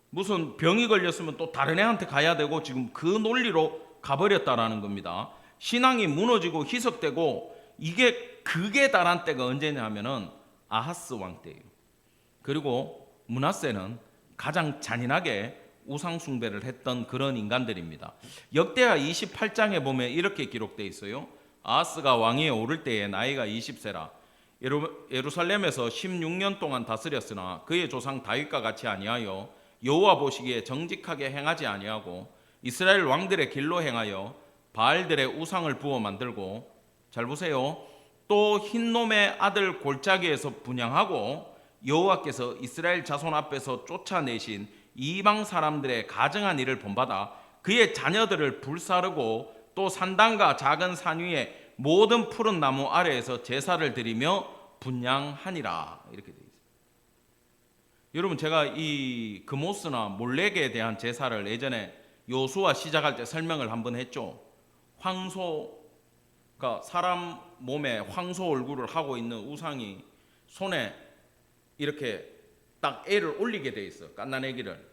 [SPEAKER 1] 무슨 병이 걸렸으면 또 다른 애한테 가야 되고, 지금 그 논리로 가버렸다라는 겁니다. 신앙이 무너지고 희석되고, 이게 극에 달한 때가 언제냐 하면은 아하스 왕 때예요. 그리고 므낫세는 가장 잔인하게 우상 숭배를 했던 그런 인간들입니다. 역대하 28장에 보면 이렇게 기록되어 있어요. 아하스가 왕위에 오를 때에 나이가 20세라 예루살렘에서 16년 동안 다스렸으나 그의 조상 다윗과 같이 아니하여 여호와 보시기에 정직하게 행하지 아니하고 이스라엘 왕들의 길로 행하여 바알들의 우상을 부어 만들고, 잘 보세요, 또 흰놈의 아들 골짜기에서 분향하고 여호와께서 이스라엘 자손 앞에서 쫓아내신 이방 사람들의 가증한 일을 본받아 그의 자녀들을 불사르고 또 산당과 작은 산 위에 모든 푸른 나무 아래에서 제사를 드리며 분향하니라. 이렇게 되어 있어요. 여러분, 제가 이 그모스나 몰렉에 대한 제사를 예전에 요수아 시작할 때 설명을 한번 했죠. 황소가 사람 몸에 황소 얼굴을 하고 있는 우상이 손에 이렇게 딱 애를 올리게 돼 있어. 갓난애기를.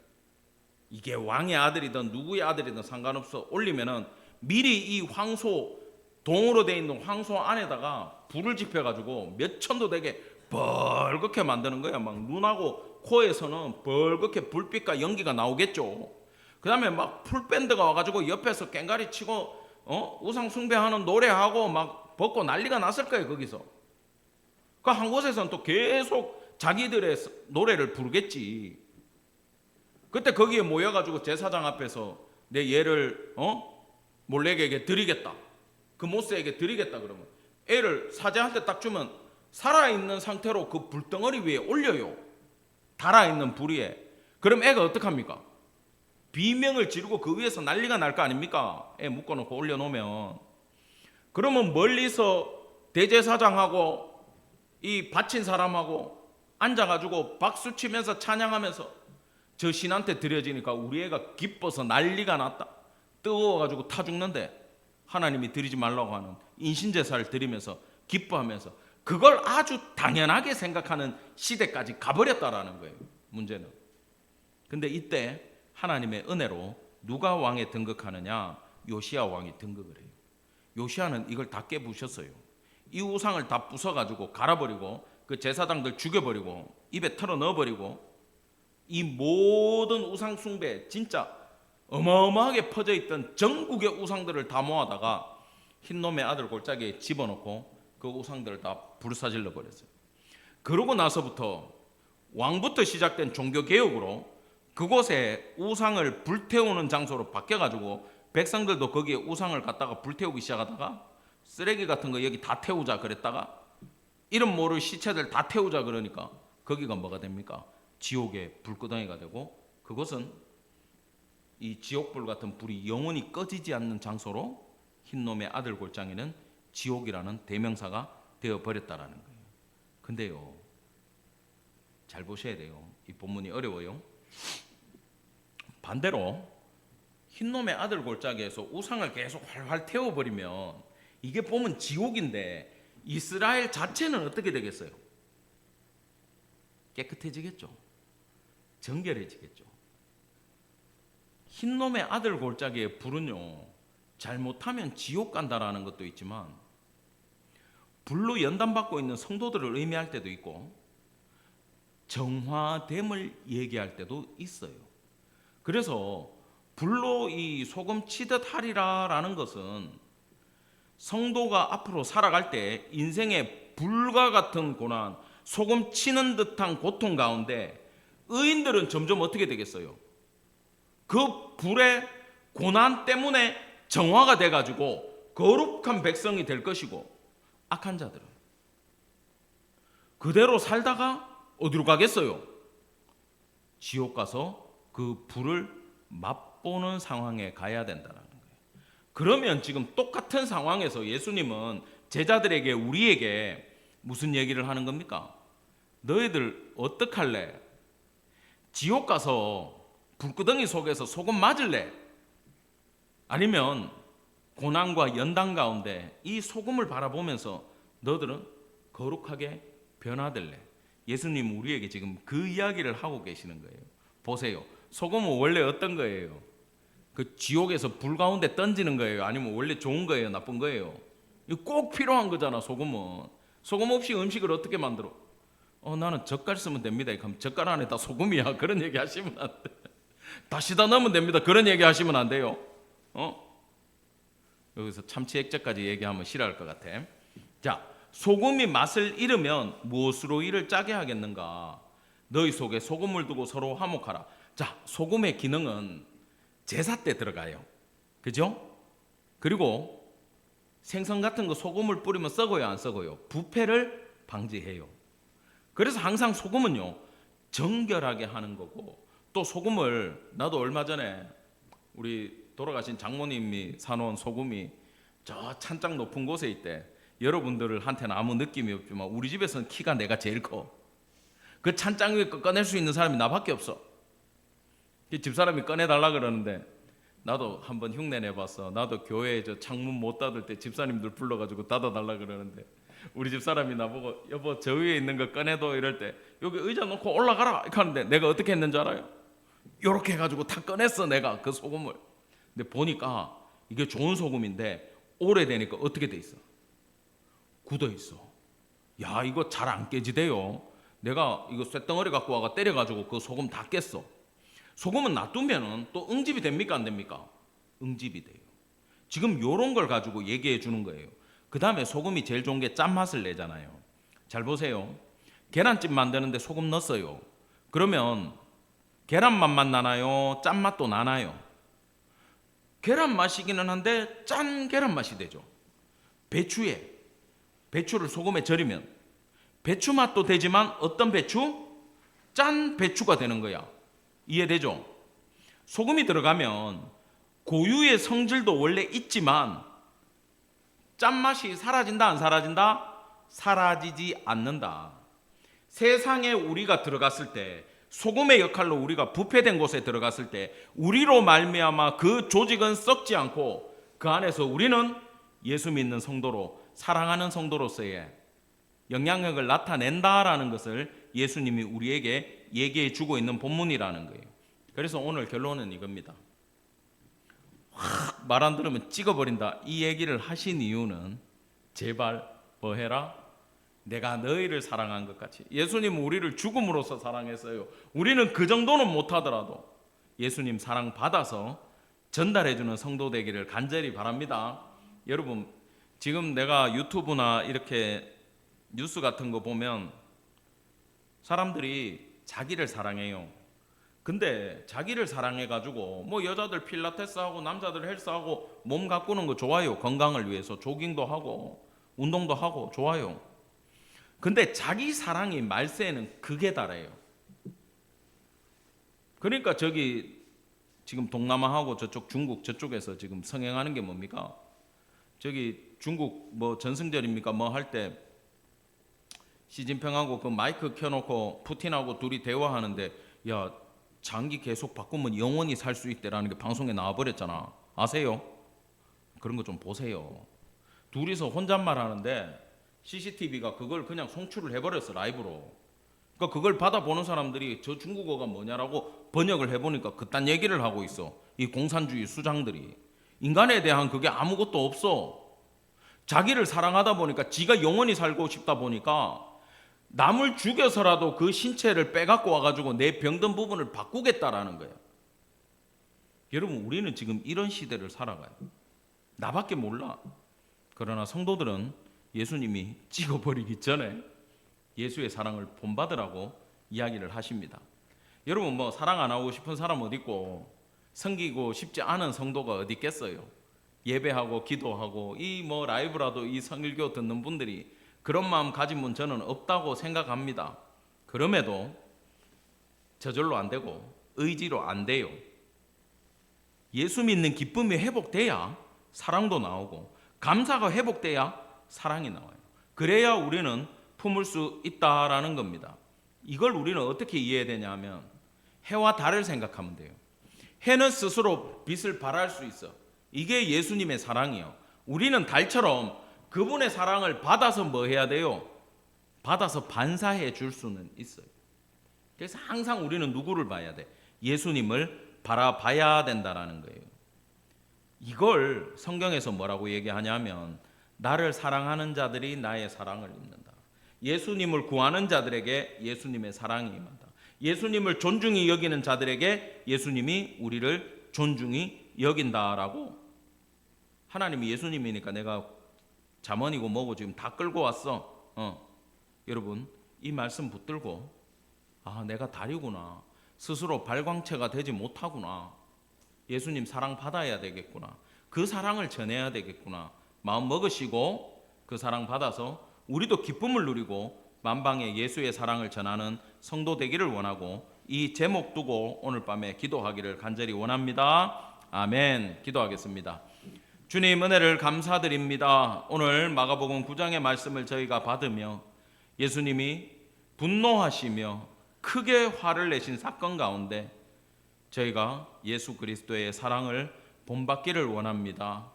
[SPEAKER 1] 이게 왕의 아들이든 누구의 아들이든 상관없어. 올리면은 미리 이 황소, 동으로 돼 있는 황소 안에다가 불을 지펴가지고 몇 천도 되게 벌겋게 만드는 거야. 막 눈하고 코에서는 벌겋게 불빛과 연기가 나오겠죠. 그 다음에 막 풀밴드가 와가지고 옆에서 꽹가리 치고 우상 숭배하는 노래하고 막 벗고 난리가 났을 거예요, 거기서. 그 한 곳에서는 또 계속 자기들의 노래를 부르겠지. 그때 거기에 모여가지고 제사장 앞에서 내 얘를 몰렉에게 드리겠다, 그 모세에게 드리겠다 그러면 애를 사제한테 딱 주면 살아있는 상태로 그 불덩어리 위에 올려요. 달아있는 불 위에. 그럼 애가 어떡합니까? 비명을 지르고 그 위에서 난리가 날 거 아닙니까? 애 묶어놓고 올려놓으면. 그러면 멀리서 대제사장하고 이 바친 사람하고 앉아가지고 박수치면서 찬양하면서 저 신한테 드려지니까 우리 애가 기뻐서 난리가 났다, 뜨거워가지고 타 죽는데 하나님이 드리지 말라고 하는 인신제사를 드리면서 기뻐하면서 그걸 아주 당연하게 생각하는 시대까지 가버렸다라는 거예요, 문제는. 근데 이때 하나님의 은혜로 누가 왕에 등극하느냐? 요시야 왕이 등극을 해요. 요시야는 이걸 다 깨부셨어요. 이 우상을 다 부숴가지고 갈아버리고 그 제사장들 죽여버리고 입에 털어 넣어버리고 이 모든 우상 숭배, 진짜 어마어마하게 퍼져있던 전국의 우상들을 다 모아다가 흰놈의 아들 골짜기에 집어넣고 그 우상들을 다 불사질러 버렸어요. 그러고 나서부터 왕부터 시작된 종교개혁으로 그곳에 우상을 불태우는 장소로 바뀌어가지고 백성들도 거기에 우상을 갖다가 불태우기 시작하다가 쓰레기 같은 거 여기 다 태우자 그랬다가 이름 모를 시체들 다 태우자 그러니까 거기가 뭐가 됩니까? 지옥의 불구덩이가 되고, 그것은 이 지옥불 같은 불이 영원히 꺼지지 않는 장소로 흰놈의 아들 골짜기는 지옥이라는 대명사가 되어버렸다라는 거예요. 근데요, 잘 보셔야 돼요. 이 본문이 어려워요. 반대로 흰놈의 아들 골짜기에서 우상을 계속 활활 태워버리면 이게 보면 지옥인데 이스라엘 자체는 어떻게 되겠어요? 깨끗해지겠죠. 정결해지겠죠. 흰놈의 아들 골짜기의 불은요, 잘못하면 지옥 간다라는 것도 있지만 불로 연단받고 있는 성도들을 의미할 때도 있고 정화됨을 얘기할 때도 있어요. 그래서 불로 이 소금 치듯 하리라라는 것은 성도가 앞으로 살아갈 때 인생의 불과 같은 고난, 소금 치는 듯한 고통 가운데 의인들은 점점 어떻게 되겠어요? 그 불의 고난 때문에 정화가 돼가지고 거룩한 백성이 될 것이고, 악한 자들은 그대로 살다가 어디로 가겠어요? 지옥 가서 그 불을 맛보는 상황에 가야 된다는 거예요. 그러면 지금 똑같은 상황에서 예수님은 제자들에게, 우리에게 무슨 얘기를 하는 겁니까? 너희들 어떡할래? 지옥 가서 불구덩이 속에서 소금 맞을래? 아니면 고난과 연단 가운데 이 소금을 바라보면서 너희들은 거룩하게 변화될래? 예수님 우리에게 지금 그 이야기를 하고 계시는 거예요. 보세요. 소금은 원래 어떤 거예요? 그 지옥에서 불 가운데 던지는 거예요? 아니면 원래 좋은 거예요? 나쁜 거예요? 이거 꼭 필요한 거잖아. 소금은. 소금 없이 음식을 어떻게 만들어? 나는 젓갈 쓰면 됩니다. 그럼 젓갈 안에다 소금이야. 그런 얘기 하시면 안 돼. 다시다 넣으면 됩니다. 그런 얘기 하시면 안 돼요. 여기서 참치 액젓까지 얘기하면 싫어할 것 같아. 자, 소금이 맛을 잃으면 무엇으로 이를 짜게 하겠는가? 너희 속에 소금을 두고 서로 화목하라. 자, 소금의 기능은 제사 때 들어가요. 그죠? 그리고 생선 같은 거 소금을 뿌리면 썩어요, 안 썩어요? 부패를 방지해요. 그래서 항상 소금은요, 정결하게 하는 거고, 또 소금을, 나도 얼마 전에 우리 돌아가신 장모님이 사놓은 소금이 저 찬장 높은 곳에 있대. 여러분들한테는 아무 느낌이 없지만 우리 집에서는 키가 내가 제일 커. 그 찬장 위에 꺼낼 수 있는 사람이 나밖에 없어. 집사람이 꺼내달라 그러는데 나도 한번 흉내 내봤어. 나도 교회에 저 창문 못 닫을 때 집사님들 불러가지고 닫아달라 그러는데 우리 집사람이 나보고 여보 저 위에 있는 거 꺼내도 이럴 때 여기 의자 놓고 올라가라 이렇게 하는데 내가 어떻게 했는 줄 알아요? 이렇게 해가지고 다 꺼냈어 내가 그 소금을. 근데 보니까 이게 좋은 소금인데 오래되니까 어떻게 돼 있어? 굳어 있어. 야 이거 잘 안 깨지대요. 내가 이거 쇳덩어리 갖고 와가 때려가지고 그 소금 다 깼어. 소금은 놔두면은 또 응집이 됩니까 안 됩니까? 응집이 돼요. 지금 요런 걸 가지고 얘기해 주는 거예요. 그 다음에 소금이 제일 좋은 게 짠맛을 내잖아요. 잘 보세요. 계란찜 만드는데 소금 넣었어요. 그러면 계란 맛만 나나요? 짠맛도 나나요? 계란 맛이기는 한데 짠 계란 맛이 되죠. 배추를 소금에 절이면 배추 맛도 되지만 어떤 배추? 짠 배추가 되는 거야. 이해되죠? 소금이 들어가면 고유의 성질도 원래 있지만 짠맛이 사라진다 안 사라진다? 사라지지 않는다. 세상에 우리가 들어갔을 때 소금의 역할로 우리가 부패된 곳에 들어갔을 때 우리로 말미암아 그 조직은 썩지 않고 그 안에서 우리는 예수 믿는 성도로 사랑하는 성도로서의 영향력을 나타낸다라는 것을 예수님이 우리에게 얘기해 주고 있는 본문이라는 거예요. 그래서 오늘 결론은 이겁니다. 확 말 안 들으면 찍어버린다 이 얘기를 하신 이유는 제발 뭐 해라? 내가 너희를 사랑한 것 같이. 예수님은 우리를 죽음으로써 사랑했어요. 우리는 그 정도는 못하더라도 예수님 사랑 받아서 전달해주는 성도 되기를 간절히 바랍니다. 여러분 지금 내가 유튜브나 이렇게 뉴스 같은 거 보면 사람들이 자기를 사랑해요. 근데 자기를 사랑해가지고 뭐 여자들 필라테스 하고 남자들 헬스하고 몸 가꾸는 거 좋아요. 건강을 위해서 조깅도 하고 운동도 하고 좋아요. 근데 자기 사랑이 말세에는 극에 달해요. 그러니까 저기 지금 동남아하고 저쪽 중국 저쪽에서 지금 성행하는 게 뭡니까? 저기 중국 뭐 전승절입니까? 뭐 할 때 시진핑하고 그 마이크 켜놓고 푸틴하고 둘이 대화하는데 야 장기 계속 바꾸면 영원히 살 수 있대라는 게 방송에 나와버렸잖아. 아세요? 그런 거 좀 보세요. 둘이서 혼잣말 하는데 CCTV가 그걸 그냥 송출을 해버렸어 라이브로. 그러니까 그걸 받아보는 사람들이 저 중국어가 뭐냐라고 번역을 해보니까 그딴 얘기를 하고 있어. 이 공산주의 수장들이. 인간에 대한 그게 아무것도 없어. 자기를 사랑하다 보니까 지가 영원히 살고 싶다 보니까 남을 죽여서라도 그 신체를 빼갖고 와가지고 내 병든 부분을 바꾸겠다라는 거야. 여러분 우리는 지금 이런 시대를 살아가요. 나밖에 몰라. 그러나 성도들은 예수님이 찍어버리기 전에 예수의 사랑을 본받으라고 이야기를 하십니다. 여러분 뭐 사랑 안 하고 싶은 사람 어디 있고 섬기고 싶지 않은 성도가 어디 있겠어요. 예배하고 기도하고 이 뭐 라이브라도 이 성일교 듣는 분들이 그런 마음 가진 분 저는 없다고 생각합니다. 그럼에도 저절로 안 되고 의지로 안 돼요. 예수 믿는 기쁨이 회복돼야 사랑도 나오고 감사가 회복돼야 사랑이 나와요. 그래야 우리는 품을 수 있다라는 겁니다. 이걸 우리는 어떻게 이해해야 되냐 하면 해와 달을 생각하면 돼요. 해는 스스로 빛을 발할 수 있어. 이게 예수님의 사랑이요. 우리는 달처럼 그분의 사랑을 받아서 뭐 해야 돼요? 받아서 반사해 줄 수는 있어요. 그래서 항상 우리는 누구를 봐야 돼? 예수님을 바라봐야 된다라는 거예요. 이걸 성경에서 뭐라고 얘기하냐면 나를 사랑하는 자들이 나의 사랑을 입는다. 예수님을 구하는 자들에게 예수님의 사랑이 임한다. 예수님을 존중히 여기는 자들에게 예수님이 우리를 존중히 여긴다라고. 하나님이 예수님이니까 내가 잠언이고 뭐고 지금 다 끌고 왔어. 여러분 이 말씀 붙들고 내가 다리구나. 스스로 발광체가 되지 못하구나. 예수님 사랑 받아야 되겠구나. 그 사랑을 전해야 되겠구나. 마음 먹으시고 그 사랑 받아서 우리도 기쁨을 누리고 만방에 예수의 사랑을 전하는 성도 되기를 원하고 이 제목 두고 오늘 밤에 기도하기를 간절히 원합니다. 아멘. 기도하겠습니다. 주님 은혜를 감사드립니다. 오늘 마가복음 9장의 말씀을 저희가 받으며 예수님이 분노하시며 크게 화를 내신 사건 가운데 저희가 예수 그리스도의 사랑을 본받기를 원합니다.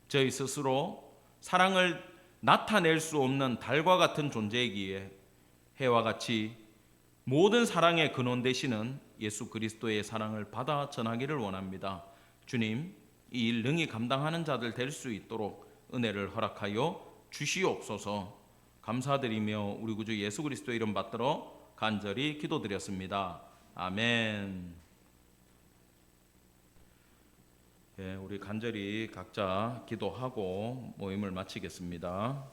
[SPEAKER 1] 저희 스스로 사랑을 나타낼 수 없는 달과 같은 존재이기에 해와 같이 모든 사랑의 근원 되시는 예수 그리스도의 사랑을 받아 전하기를 원합니다. 주님, 이 일 능히 감당하는 자들 될 수 있도록 은혜를 허락하여 주시옵소서. 감사드리며 우리 구주 예수 그리스도 이름 받들어 간절히 기도드렸습니다. 아멘. 우리 간절히 각자 기도하고 모임을 마치겠습니다.